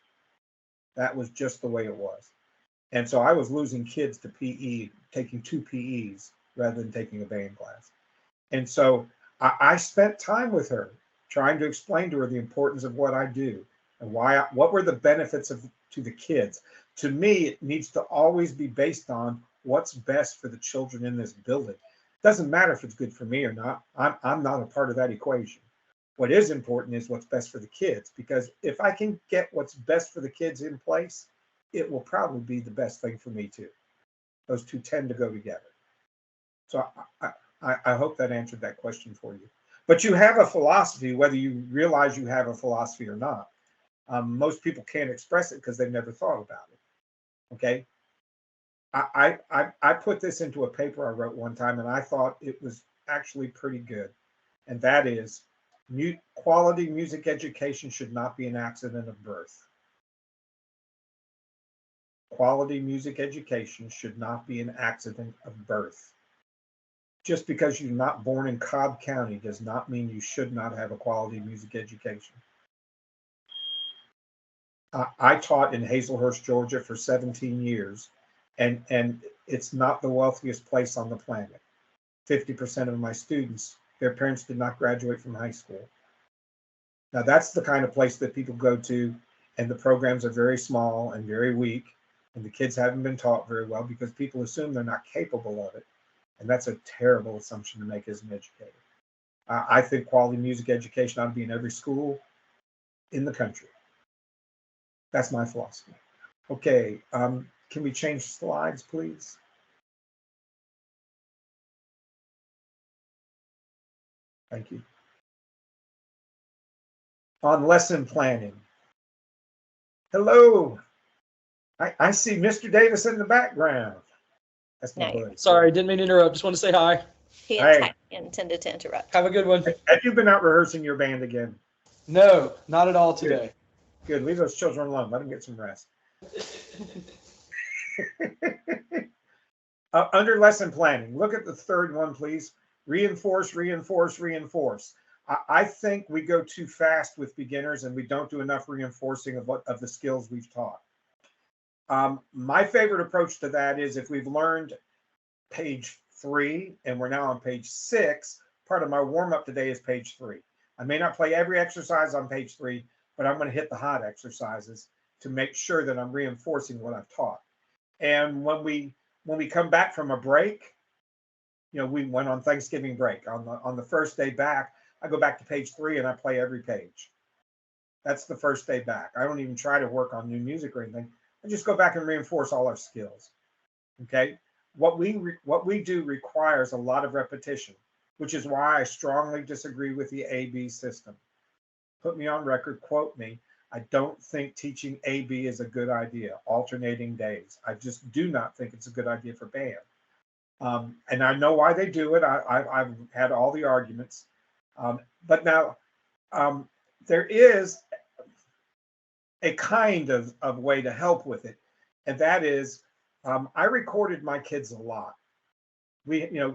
S2: That was just the way it was. And so I was losing kids to PE, taking 2 PEs rather than taking a band class. And so I spent time with her trying to explain to her the importance of what I do and what were the benefits to the kids. To me, it needs to always be based on what's best for the children in this building. It doesn't matter if it's good for me or not. I'm not a part of that equation. What is important is what's best for the kids, because if I can get what's best for the kids in place, it will probably be the best thing for me too. Those two tend to go together. So I hope that answered that question for you. But you have a philosophy, whether you realize you have a philosophy or not. Most people can't express it because they've never thought about it. Okay. I put this into a paper I wrote one time, and I thought it was actually pretty good. And that is, quality music education should not be an accident of birth. Quality music education should not be an accident of birth. Just because you're not born in Cobb County does not mean you should not have a quality music education. I taught in Hazelhurst, Georgia for 17 years, and it's not the wealthiest place on the planet. 50% of my students, their parents did not graduate from high school. Now that's the kind of place that people go to, and the programs are very small and very weak, and the kids haven't been taught very well because people assume they're not capable of it. And that's a terrible assumption to make as an educator. I think quality music education ought to be in every school in the country. That's my philosophy. Okay, can we change slides, please? Thank you. On lesson planning. Hello. I see Mr. Davis in the background. That's my buddy.
S4: Sorry, didn't mean to interrupt. Just want to say hi.
S1: He
S2: Hey.
S1: intended to interrupt.
S4: Have a good one.
S2: Have you been out rehearsing your band again?
S4: No, not at all today.
S2: Good. Leave those children alone. Let them get some rest. Under lesson planning, look at the third one, please. Reinforce, reinforce, reinforce. I think we go too fast with beginners and we don't do enough reinforcing of the skills we've taught. My favorite approach to that is, if we've learned page 3 and we're now on page 6, part of my warm-up today is page 3. I may not play every exercise on page 3, but I'm going to hit the hot exercises to make sure that I'm reinforcing what I've taught. And when we come back from a break, we went on Thanksgiving break. On the first day back, I go back to page 3 and I play every page. That's the first day back. I don't even try to work on new music or anything. I just go back and reinforce all our skills. Okay, what we do requires a lot of repetition, which is why I strongly disagree with the A-B system. Put me on record, quote me. I don't think teaching A-B is a good idea, alternating days. I just do not think it's a good idea for band. And I know why they do it. I've had all the arguments. But now there is a kind of way to help with it, and that is, I recorded my kids a lot.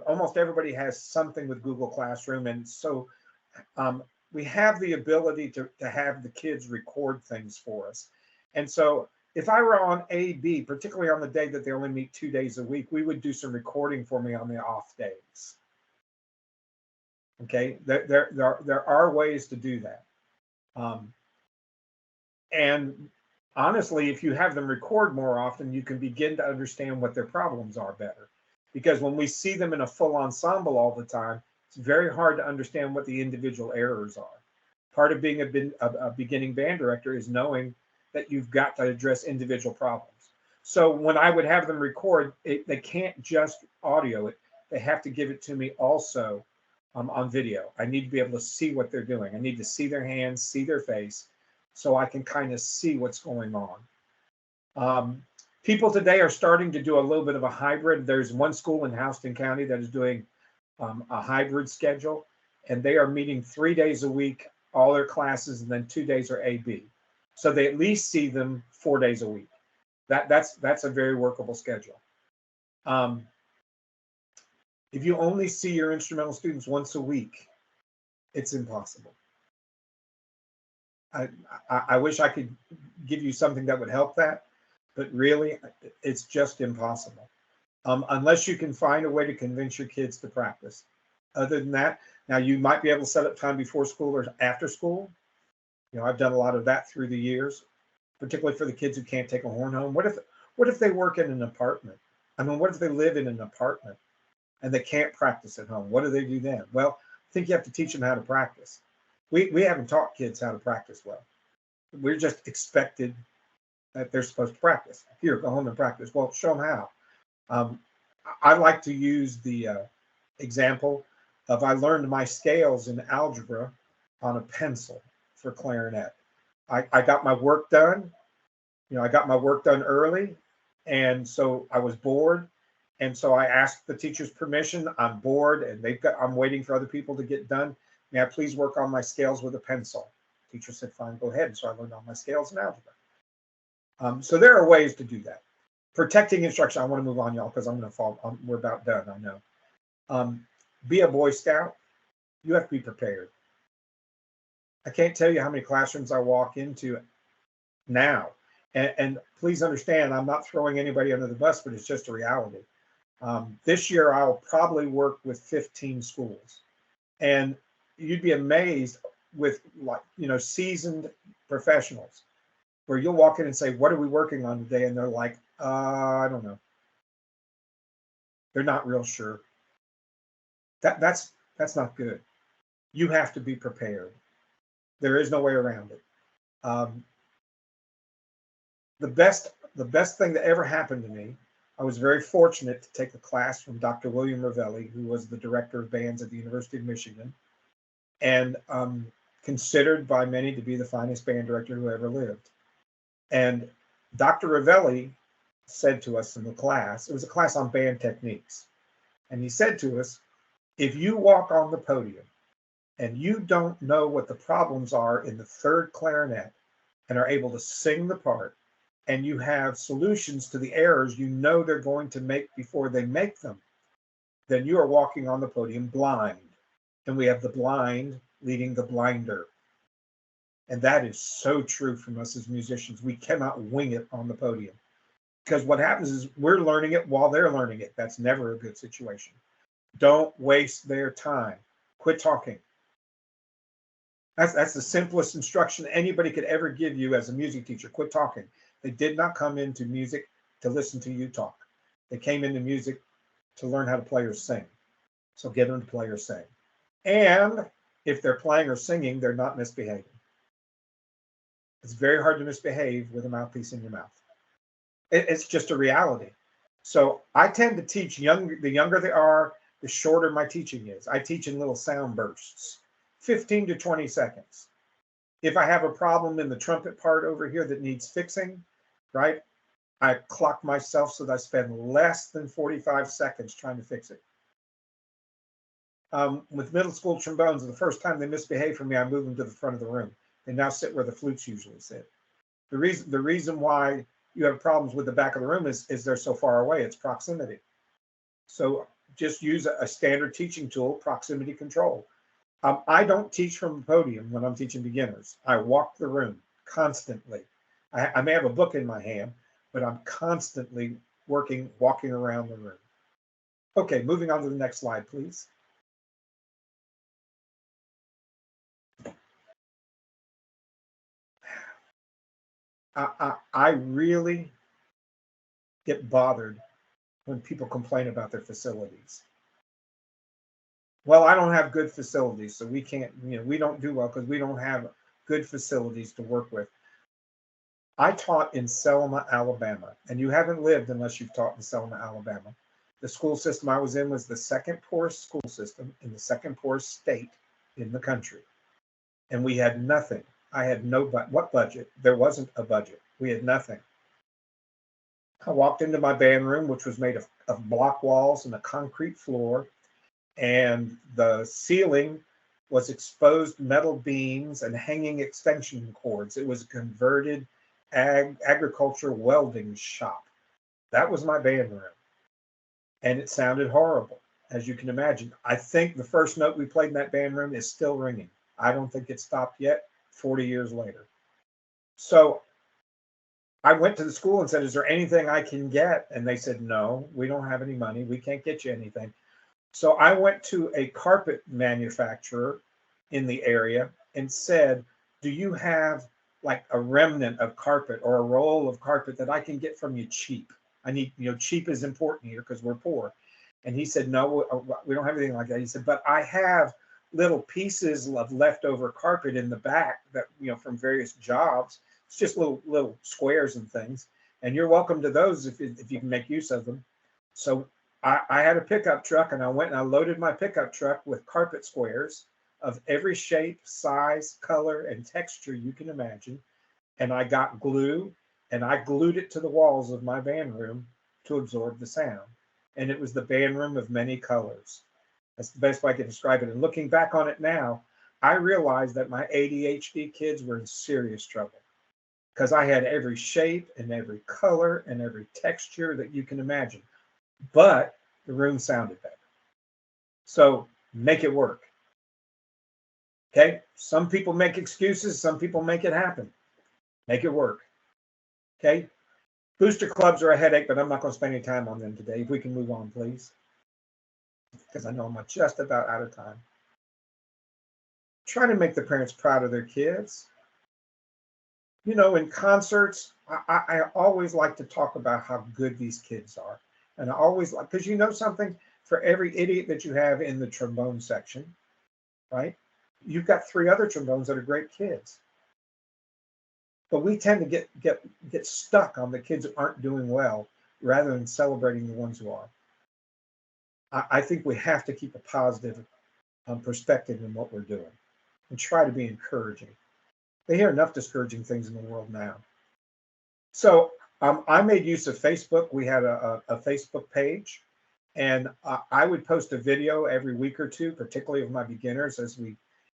S2: Almost everybody has something with Google Classroom, and so we have the ability to have the kids record things for us. And so if I were on AB, particularly on the day that they only meet 2 days a week, we would do some recording for me on the off days. Okay, there are ways to do that. And honestly, if you have them record more often, you can begin to understand what their problems are better. Because when we see them in a full ensemble all the time, it's very hard to understand what the individual errors are. Part of being a beginning band director is knowing that you've got to address individual problems. So when I would have them record, they can't just audio it. They have to give it to me also on video. I need to be able to see what they're doing. I need to see their hands, see their face, so I can kind of see what's going on. People today are starting to do a little bit of a hybrid. There's one school in Houston County that is doing a hybrid schedule, and they are meeting 3 days a week, all their classes, and then 2 days are AB. So they at least see them 4 days a week. That's a very workable schedule. If you only see your instrumental students once a week, it's impossible. I wish I could give you something that would help that, but really, it's just impossible. Unless you can find a way to convince your kids to practice. Other than that, now you might be able to set up time before school or after school. I've done a lot of that through the years, particularly for the kids who can't take a horn home. What if they work in an apartment? I mean, what if they live in an apartment and they can't practice at home? What do they do then? Well, I think you have to teach them how to practice. We haven't taught kids how to practice well. We're just expected that they're supposed to practice. Here, go home and practice. Well, show them how. I like to use the example of I learned my scales in algebra on a pencil for clarinet. I got my work done. I got my work done early, and so I was bored. And so I asked the teacher's permission. I'm bored, and I'm waiting for other people to get done. May I please work on my scales with a pencil? Teacher said, fine, go ahead. And so I learned all my scales in algebra. So there are ways to do that. Protecting instruction. I want to move on, y'all, because I'm going to fall. We're about done, I know. Be a Boy Scout. You have to be prepared. I can't tell you how many classrooms I walk into now. And please understand, I'm not throwing anybody under the bus, but it's just a reality. This year, I'll probably work with 15 schools. And you'd be amazed with seasoned professionals where you'll walk in and say, what are we working on today? And they're like, I don't know. They're not real sure. That's not good. You have to be prepared. There is no way around it. The best thing that ever happened to me, I was very fortunate to take a class from Dr. William Ravelli, who was the director of bands at the University of Michigan, and considered by many to be the finest band director who ever lived. And Dr. Ravelli said to us in the class, it was a class on band techniques, and he said to us, if you walk on the podium and you don't know what the problems are in the third clarinet and are able to sing the part, and you have solutions to the errors you know they're going to make before they make them, then you are walking on the podium blind. And we have the blind leading the blinder. And that is so true from us as musicians. We cannot wing it on the podium. Because what happens is we're learning it while they're learning it. That's never a good situation. Don't waste their time. Quit talking. That's the simplest instruction anybody could ever give you as a music teacher. Quit talking. They did not come into music to listen to you talk. They came into music to learn how to play or sing. So get them to play or sing. And if they're playing or singing, they're not misbehaving. It's very hard to misbehave with a mouthpiece in your mouth. It's just a reality. So I tend to teach the younger they are, the shorter my teaching is. I teach in little sound bursts, 15 to 20 seconds. If I have a problem in the trumpet part over here that needs fixing, right, I clock myself so that I spend less than 45 seconds trying to fix it. with middle school trombones, the first time they misbehave for me, I move them to the front of the room. They now sit where the flutes usually sit. The reason why you have problems with the back of the room is they're so far away. It's proximity. So just use a standard teaching tool, proximity control. I don't teach from the podium when I'm teaching beginners. I walk the room constantly. I may have a book in my hand, but I'm constantly walking around the room. Okay, moving on to the next slide, please. I really get bothered when people complain about their facilities. Well, I don't have good facilities, so we can't, we don't do well because we don't have good facilities to work with. I taught in Selma, Alabama, and you haven't lived unless you've taught in Selma, Alabama. The school system I was in was the second poorest school system in the second poorest state in the country. And we had nothing. I had no, what budget? There wasn't a budget. We had nothing. I walked into my band room, which was made of block walls and a concrete floor, and the ceiling was exposed metal beams and hanging extension cords. It was a converted agriculture welding shop. That was my band room. And it sounded horrible, as you can imagine. I think the first note we played in that band room is still ringing. I don't think it stopped yet, 40 years later. So I went to the school and said, is there anything I can get? And they said, no, we don't have any money. We can't get you anything. So I went to a carpet manufacturer in the area and said, do you have like a remnant of carpet or a roll of carpet that I can get from you cheap? I need, cheap is important here because we're poor. And he said, no, we don't have anything like that. He said, but I have little pieces of leftover carpet in the back that, from various jobs. It's just little squares and things. And you're welcome to those if you can make use of them. So I had a pickup truck, and I went and I loaded my pickup truck with carpet squares of every shape, size, color, and texture you can imagine. And I got glue, and I glued it to the walls of my band room to absorb the sound. And it was the band room of many colors. That's the best way I can describe it. And looking back on it now, I realized that my ADHD kids were in serious trouble because I had every shape and every color and every texture that you can imagine. But the room sounded better. So make it work. Okay? Some people make excuses. Some people make it happen. Make it work. Okay? Booster clubs are a headache, but I'm not going to spend any time on them today. If we can move on, please. Because I know I'm just about out of time. Try to make the parents proud of their kids. In concerts, I always like to talk about how good these kids are. And I always like, because something, for every idiot that you have in the trombone section, right? You've got 3 other trombones that are great kids. But we tend to get stuck on the kids that aren't doing well rather than celebrating the ones who are. I think we have to keep a positive perspective in what we're doing and try to be encouraging. They hear enough discouraging things in the world now. So I made use of Facebook. We had a Facebook page, and I would post a video every week or two, particularly of my beginners.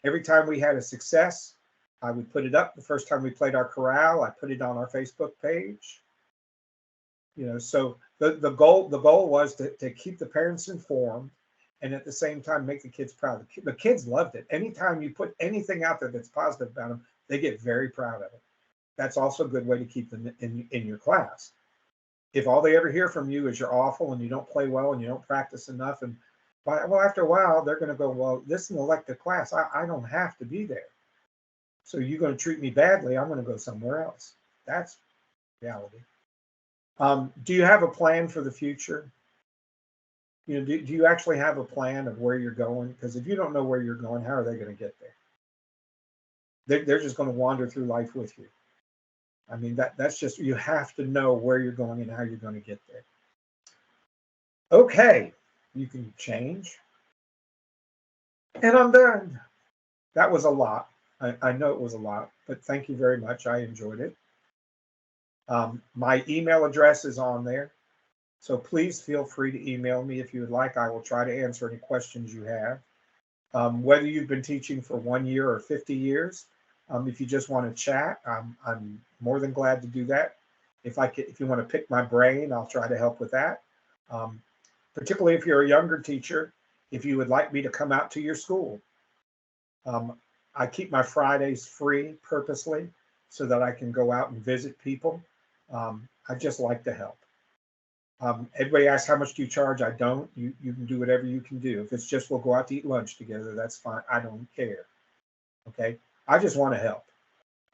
S2: Every time we had a success, I would put it up. The first time we played our chorale, I put it on our Facebook page. So the goal was to keep the parents informed and at the same time make the kids proud. The kids loved it. Anytime you put anything out there that's positive about them, they get very proud of it. That's also a good way to keep them in your class. If all they ever hear from you is you're awful and you don't play well and you don't practice enough, and after a while they're going to go, well, this is an elective class. I don't have to be there. So you're going to treat me badly. I'm going to go somewhere else. That's reality. Do you have a plan for the future? Do you actually have a plan of where you're going? Because if you don't know where you're going, how are they going to get there? They're just going to wander through life with you. I mean, that's just, you have to know where you're going and how you're going to get there. Okay, you can change. And I'm done. That was a lot. I know it was a lot, but thank you very much. I enjoyed it. My email address is on there. So please feel free to email me if you would like. I will try to answer any questions you have. Whether you've been teaching for 1 year or 50 years, if you just want to chat, I'm more than glad to do that. If you want to pick my brain, I'll try to help with that. Particularly if you're a younger teacher, if you would like me to come out to your school. I keep my Fridays free purposely so that I can go out and visit people. I just like to help. Everybody asks, how much do you charge? I don't. You can do whatever you can do. If it's just we'll go out to eat lunch together, that's fine. I don't care. Okay. I just want to help.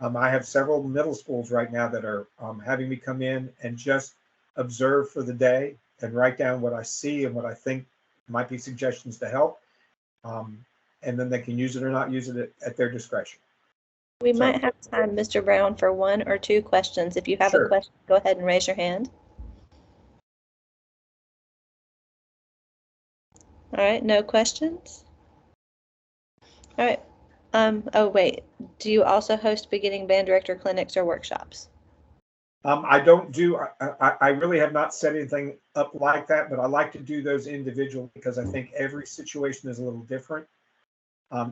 S2: I have several middle schools right now that are having me come in and just observe for the day and write down what I see and what I think might be suggestions to help. And then they can use it or not use it at their discretion.
S1: We might have time, Mr. Brown, for 1 or 2 questions. If you have a question, go ahead and raise your hand. All right, no questions? All right. Oh, wait. Do you also host beginning band director clinics or workshops?
S2: I don't do, I really have not set anything up like that, but I like to do those individually because I think every situation is a little different.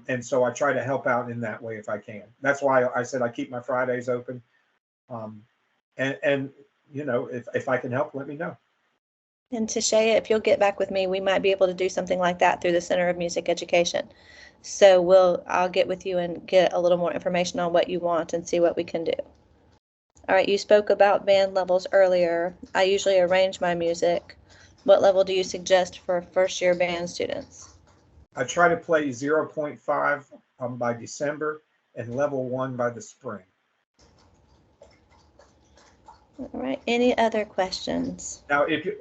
S2: And so I try to help out in that way if I can. That's why I said I keep my Fridays open. And you know, if I can help, let me know.
S1: And Tashea, if you'll get back with me, we might be able to do something like that through the Center of Music Education. So I'll get with you and get a little more information on what you want and see what we can do. All right, you spoke about band levels earlier. I usually arrange my music. What level do you suggest for first-year band students?
S2: I try to play 0.5 by December and level 1 by the spring.
S1: All right, any other questions?
S2: Now, if you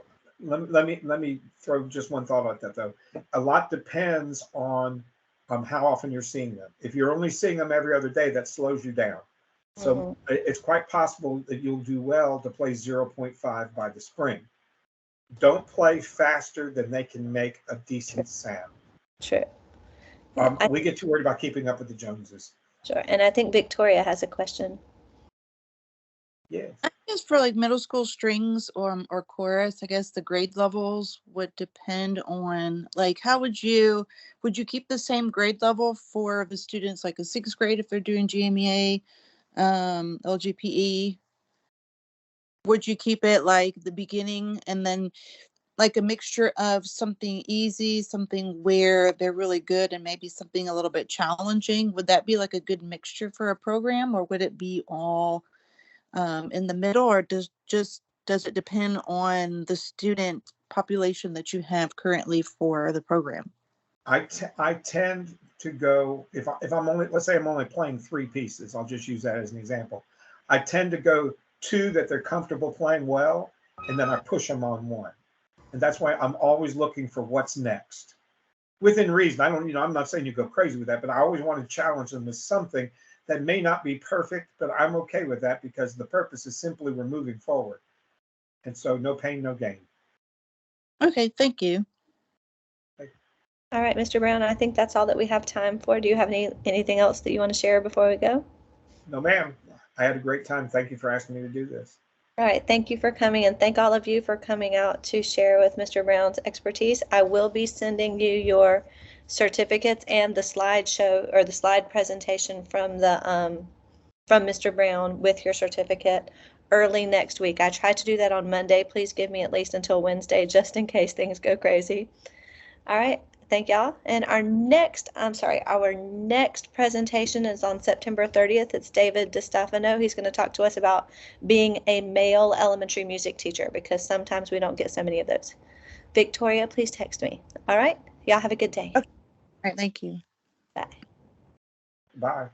S2: let me throw just one thought at that though. A lot depends on how often you're seeing them. If you're only seeing them every other day, that slows you down. So it's quite possible that you'll do well to play 0.5 by the spring. Don't play faster than they can make a decent sound.
S1: True.
S2: We get too worried about keeping up with the Joneses.
S1: Sure. And I think Victoria has a question.
S2: Yes.
S5: I guess for like middle school strings or chorus, I guess the grade levels would depend on like how would you keep the same grade level for the students like a 6th grade if they're doing GMEA, LGPE? Would you keep it like the beginning and then like a mixture of something easy, something where they're really good, and maybe something a little bit challenging? Would that be like a good mixture for a program, or would it be all in the middle, or does it depend on the student population that you have currently for the program?
S2: I tend to go if I'm only, let's say I'm only playing 3 pieces. I'll just use that as an example. I tend to go 2 that they're comfortable playing well, and then I push them on 1. And that's why I'm always looking for what's next, within reason. I don't, I'm not saying you go crazy with that, but I always want to challenge them with something that may not be perfect, but I'm okay with that because the purpose is simply we're moving forward. And so no pain, no gain.
S5: Okay, thank you.
S1: All right, Mr. Brown, I think that's all that we have time for. Do you have anything else that you want to share before we go?
S2: No, ma'am. I had a great time. Thank you for asking me to do this.
S1: All right, thank you for coming, and thank all of you for coming out to share with Mr. Brown's expertise. I will be sending you your certificates and the slideshow or the slide presentation from Mr. Brown with your certificate early next week. I tried to do that on Monday. Please give me at least until Wednesday just in case things go crazy. All right. Thank y'all. And our next presentation is on September 30th. It's David DeStefano. He's going to talk to us about being a male elementary music teacher because sometimes we don't get so many of those. Victoria, please text me. All right. Y'all have a good day.
S5: Okay. All right. Thank you.
S1: Bye.
S2: Bye.